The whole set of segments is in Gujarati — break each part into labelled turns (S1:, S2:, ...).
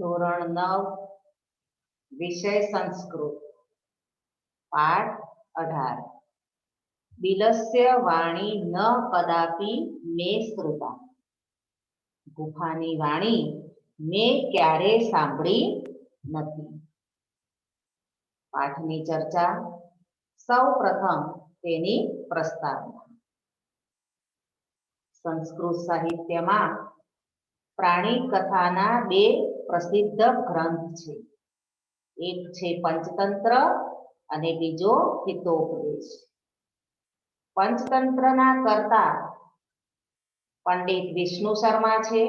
S1: ધોરણ 9 વિષય સંસ્કૃત પાઠ 18 બિલસ્ય વાણી ન કદાપી મે શ્રુતા. ગુફાની વાણી મેં ક્યારે સાંભળી નથી. પાઠની ચર્ચા. સૌ પ્રથમ તેની પ્રસ્તાવના. સંસ્કૃત સાહિત્યમાં પ્રાણી કથાના બે પ્રસિદ્ધ ગ્રંથ છે. એક છે પંચતંત્ર અને બીજો હિતોપદેશ. પંચતંત્રના કર્તા પંડિત વિષ્ણુ શર્મા છે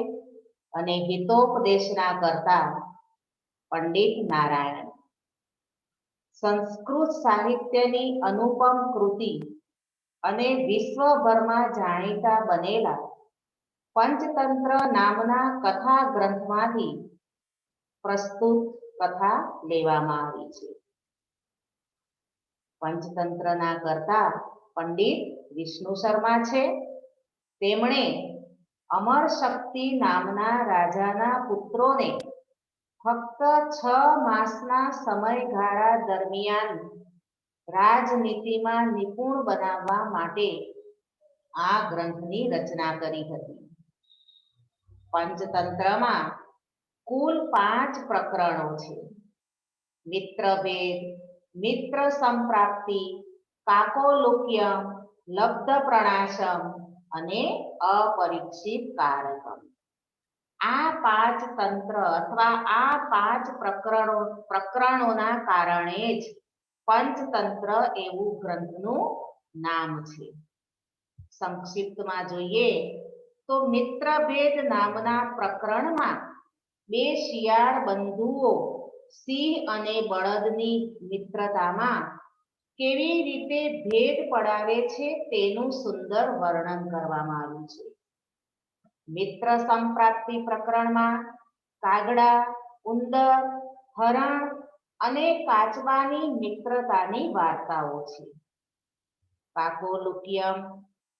S1: અને હિતોપદેશના કર્તા પંડિત નારાયણ. સંસ્કૃત સાહિત્યની અનુપમ કૃતિ અને વિશ્વભરમાં જાણીતા બનેલા પંચતંત્ર નામના કથા ગ્રંથમાંથી પ્રસ્તુત કથા લેવામાં આવી છે. પંચતંત્રના કર્તા પંડિત વિષ્ણુ શર્મા છે. તેમણે અમર શક્તિ નામના રાજાના પુત્રોને ફક્ત 6 માસના સમયગાળા દરમિયાન રાજનીતિમાં નિપુણ બનાવવા માટે આ ગ્રંથની રચના કરી હતી. પંચતંત્રમાં કુલ 5 પ્રકરણો છે. મિત્રભેદ, મિત્ર સંપ્રાપ્તિ, કાકોલુક્યમ, લબ્ધ પ્રણાશમ અને અપરીક્ષિત કારકમ. આ 5 તંત્ર અથવા આ 5 પ્રકરણોના કારણે જ પંચતંત્ર એવું ગ્રંથનું નામ છે. સંક્ષિપ્તમાં જોઈએ તો મિત્રભેદ નામના પ્રકરણમાં 2 શિયાળ બંધુઓ સિંહ અને બળદની મિત્રતામાં કેવી રીતે ભેદ પડાવે છે તેનું સુંદર વર્ણન કરવામાં આવ્યું છે. મિત્ર સંપ્રાપ્તિ પ્રકરણમાં કાગડા, ઉંદર, હરણ અને કાચબાની મિત્રતાની વાર્તાઓ છે. કાકોલુક્યમ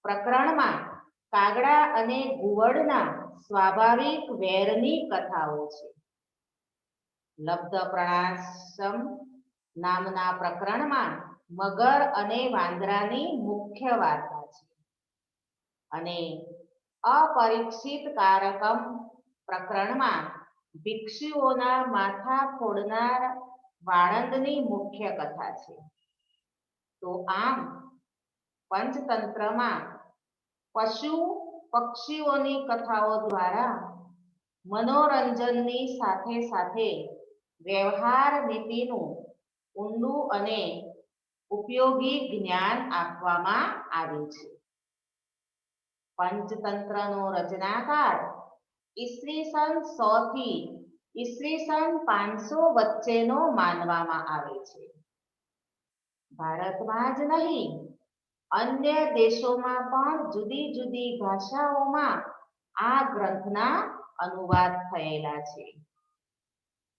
S1: પ્રકરણમાં કાગડા અને ઘુવડના સ્વાભાવિક વેરની કથાઓ છે. લબ્ધ પ્રણાશમ નામના પ્રકરણમાં મગર અને વાંદરાની મુખ્ય વાર્તા છે. અને અપરીક્ષિત કારકમ પ્રકરણમાં ભિક્ષુઓના માથા ફોડનાર વાળંદની મુખ્ય કથા છે. તો આમ પંચતંત્રમાં પશુ પક્ષીઓની કથાઓ દ્વારા મનોરંજનની સાથે સાથે વ્યવહાર નીતિનું ઊંડું અને ઉપયોગી જ્ઞાન આપવામાં આવ્યું છે. પંચતંત્રનો રચનાકાળ ઈસવીસન 100 થી ઈસવીસન 500 વચ્ચેનો માનવામાં આવે છે. ભારતમાં જ નહીં, અન્ય દેશોમાં પણ જુદી જુદી ભાષાઓમાં આ ગ્રંથના અનુવાદ થયેલા છે.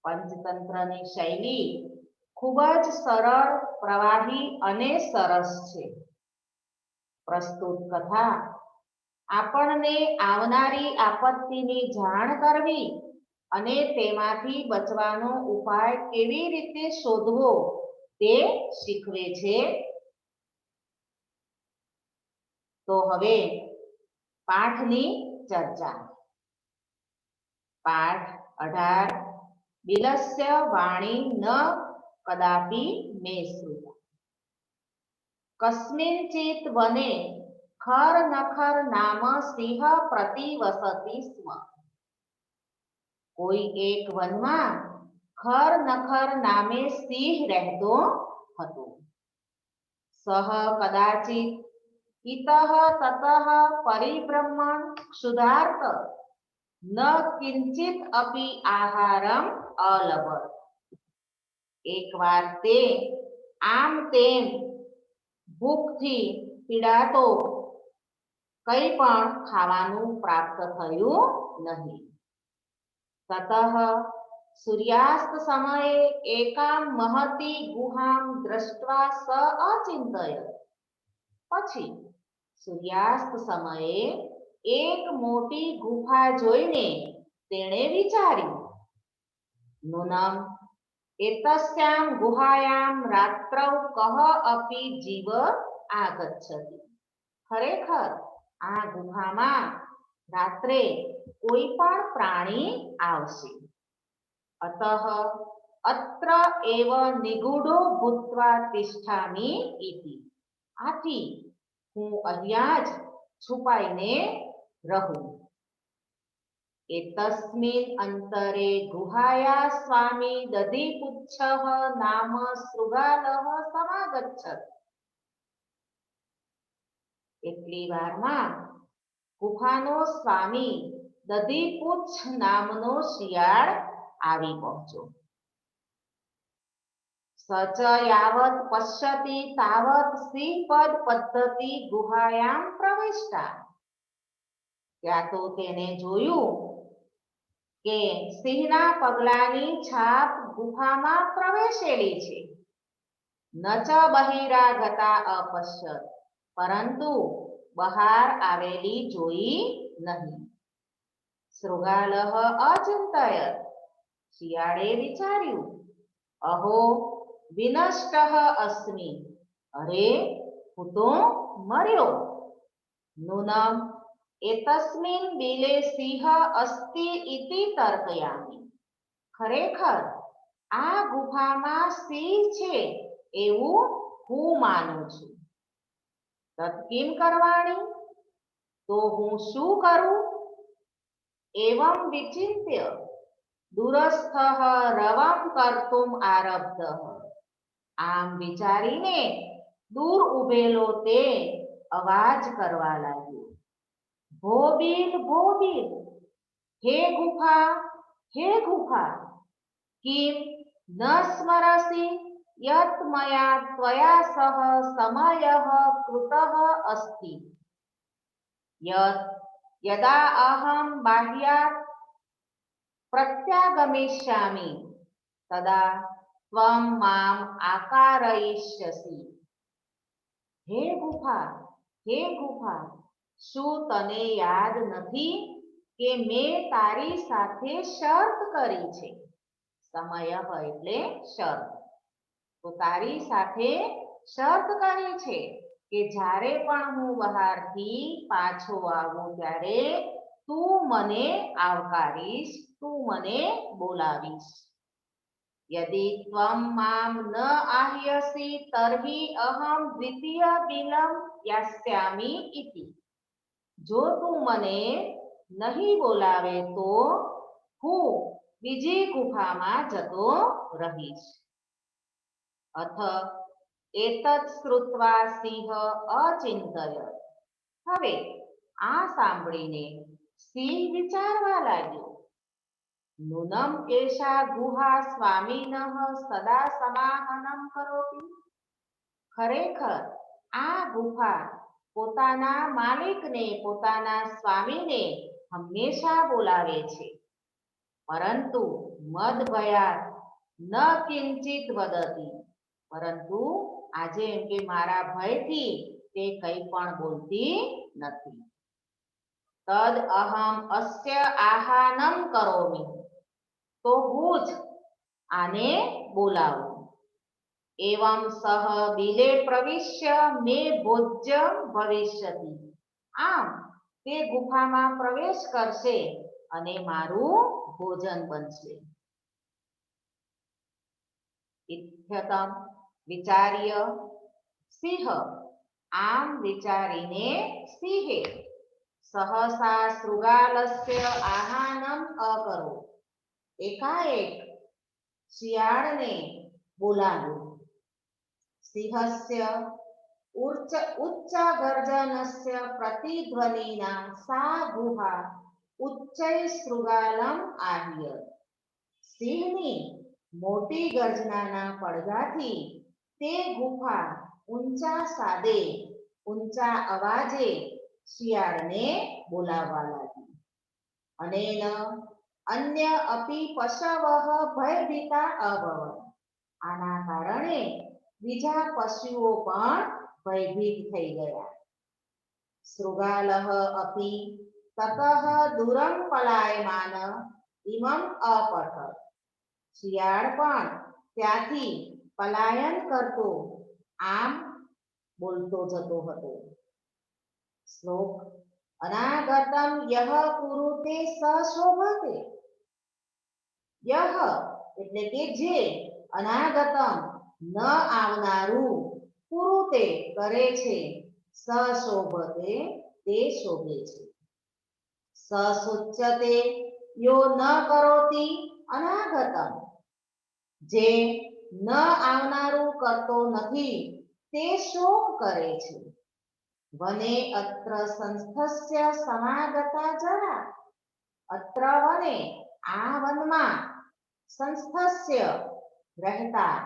S1: પંચતંત્રની શૈલી ખૂબ જ સરળ, પ્રવાહી અને સરસ છે. પ્રસ્તુત કથા આપણને આવનારી આપત્તિની જાણ કરવી અને તેમાંથી બચવાનો ઉપાય કેવી રીતે શોધવો તે શીખવે છે. તો હવે પાઠની ચર્ચા. પાઠ 18 બિલસ્ય વાણી ન કદાપી મે શ્રુતા. કસ્મિંચિત વને ખર નખર નામ સિંહ પ્રતિવસતિ સ્મ. કોઈ એક વનમાં ખર નખર નામે સિંહ રહેતો હતો. સહ કદાચિત ઇતઃ તતઃ પરિભ્રમણ ક્ષુધાર્ત ન કિંચિત અપી આહારમ અલભત. એકવાર તે આમ તેમ ભૂખથી પીડાતો કંઈ પણ ખાવાનું પ્રાપ્ત થયું નહીં. તતઃ સૂર્યાસ્ત સમયે એકામ મહતી ગુહામ દ્રષ્ટવા સ અચિંતયત. પછી સૂર્યાસ્ત સમયે એક મોટી ગુફા જોઈને તેણે વિચાર્યું नूनम् एतस्यां गुहायां रात्रौ कः अपि जीव आगच्छति। खरेखर आ गुहामां रात्रे कोई पण प्राणी आवशे। अतः अत्र एव निगूढो भूत्वा तिष्ठामि इति। आથી હું અહીંયા જ છુપાઈને રહું। एतस्मिन् अंतरे गुहाया स्वामी दधिपुच्छः नाम शृगालः समागच्छत्। એટલી વારમાં ગુફાનો સ્વામી દધીપુચ્છ નામનો શિયાળ આવી પહોંચ્યો। સચ યાવત પશ્યતિ તાવત સિંહપદ પદ્ધતિ ગુહાયામ પ્રવિષ્ટા। ત્યાં તો તેને જોયું કે સિંહના પગલાની છાપ ગુફામાં પ્રવેશેલી છે। ન ચ બહિરાગતા અપશ્યત, પરંતુ બહાર આવેલી જોઈ નહીં। શૃગાલઃ અચિંતયત, શિયાળે વિચાર્યું, અહો વિનષ્ટઃ અસ્મિ, અરે હું તો મર્યો। નૂનમ એતસ્મિન બિલે સિંહ અસ્તિ ઇતિ તર્કયામિ, ખરેખર આ ગુફામાં સિંહ છે એવું હું માનું છું। તત્કિમ કરવાણી, તો હું શું કરું? એવં વિચિંત્ય દૂરસ્થઃ રવં કર્તુમ આરબ્ધઃ, આમ વિચારીને દૂર ઉભેલો તે અવાજ કરવા લાગ્યો, ભોબીલ ભોબીલ, હે ગુફા હે ગુફા, કિમ ન સ્મરસि यत् मया त्वया सह समयः कृतः अस्ति, यत् यदा अहं बाह्यात् प्रत्यागमिष्यामि तदा त्वं माम् आकारयिष्यसि। हे गुफा શું તને યાદ નથી કે મેં તારી સાથે શરત કરી છે? સમય એટલે શરત, તો તારી સાથે શરત કરી છે કે જ્યારે પણ હું બહારથી પાછો આવું ત્યારે તું મને આવકારીશ, તું મને બોલાવીશ। यदि त्वं मां न आह्यसि तर्हि अहं द्वितीय बिलं यास्यामि इति। जो तू मने नहीं बोलावे तो હું બીજી ગુફામાં જતો રહીશ। अथ एतत् श्रुत्वा सिंह अचिंतयत्, હવે આ સાંભળીને સિંહ વિચારવા लाग्यो, नूनम एषा गुहा स्वामिनः सदा समाहनं करोति। खरेखर आ गुफा પોતાના માલિકને, પોતાના સ્વામીને હંમેશા બોલાવે છે, પરંતુ મદ ભયાત ન કિંચિત વદતિ, પરંતુ આજે એમ કે મારા ભયથી તે કંઈ પણ બોલતી નથી। તદ અહમ અસ્ય આહાનમ કરોમિ, તો હું જ આને બોલાવું। एवं सह बिले प्रविश्य मे भोज्यं भविष्यति, आम ते गुफाમાં પ્રવેશ કરશે અને મારું ભોજન બનશે। इत्यतं विचार्य सिंह, आम विचारीने सिंहे सहसा शृगालस्य आहानम अकरो, एकाएक શિયાળને બોલાવ્યો। સિંહસ્ય ઉચ્ચ ગર્જનસ્ય પ્રતિધ્વનિના सा गुहा ઉચ્ચૈ શૃગાલમ આહ્ય, સિંહની મોટી ગર્જનાના પડઘાથી તે ગુફા ઊંચા સાદે, ઊંચા અવાજે શિયાળને બોલાવવા લાગી। અનેન અન્ય અપી પશવઃ ભયભીતા અભવन्, આના કારણે બીજા પશુઓ પણ ભયભીત થઈ ગયા। શૃગાલઃ અપી તતઃ દૂરં પલાયમાન ઇમં અપઠત, શિયાળ પણ ત્યાંથી પલાયન કરતો આમ બોલતો જતો હતો. શ્લોક અનાગતમ યહ કુરુતે સ શોભતે. યહ એટલે કે જે અનાગતમ ન આવનારું કુરુતે કરે છે સ શોભતે તે શોભે છે. સ સુચ્યતે યો ન કરોતિ અનાગતમ. જે ન આવનારું કરતો નથી તે શોક કરે છે. વને અત્ર સંસ્થસ્ય સમાગતા જરા. અત્ર વને આ વનમાં સંસ્થસ્ય રહેતા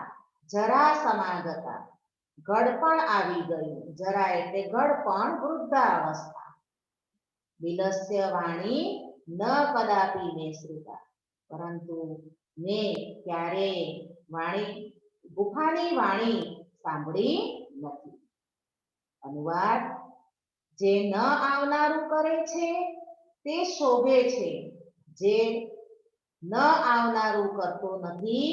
S1: જરા સમાગતા ઘડપણ આવી ગયું. જરા એટલે ઘડપણ, વૃદ્ધાવસ્થા. બિલસ્ય વાણી ન કદાપી મે શ્રુતા. પરંતુ મેં ક્યારેય ગુફાની વાણી સાંભળી નથી. અનુવાદ જે ન આવનારું કરે છે તે શોભે છે. જે ન આવનારું કરતો નથી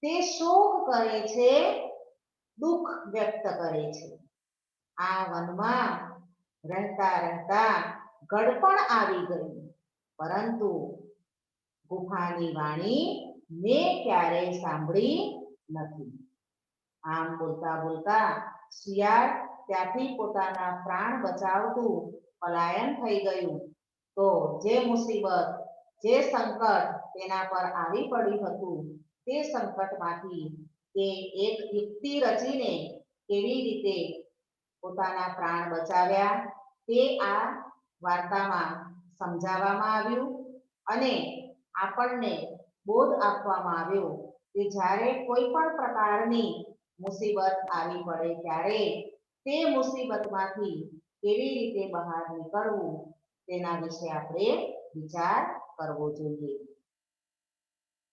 S1: તે શોક કરે છે, દુઃખ વ્યક્ત કરે છે. આ વનમાં રહેતા રહેતા ગડપણ આવી ગયું, પરંતુ ગુફાની વાણી મેં ક્યારેય સાંભળી નથી. આમ બોલતા બોલતા શિયાળ ત્યાંથી પોતાના પ્રાણ બચાવતું પલાયન થઈ ગયું. તો જે મુસીબત, જે સંકટ તેના પર આવી પડ્યું હતું તે સંકટમાંથી તે એક યુક્તિ રચીને કેવી રીતે પોતાના પ્રાણ બચાવ્યા તે આ વાર્તામાં સમજાવવામાં આવ્યું અને આપણને બોધ આપવામાં આવ્યો કે જ્યારે કોઈ પણ પ્રકારની મુસીબત આવી પડે ત્યારે તે મુસીબતમાંથી કેવી રીતે બહાર નીકળવું તેના વિશે આપણે વિચાર કરવો જોઈએ.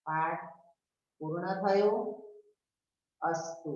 S1: પાઠ પૂર્ણ થયો. અસ્તુ.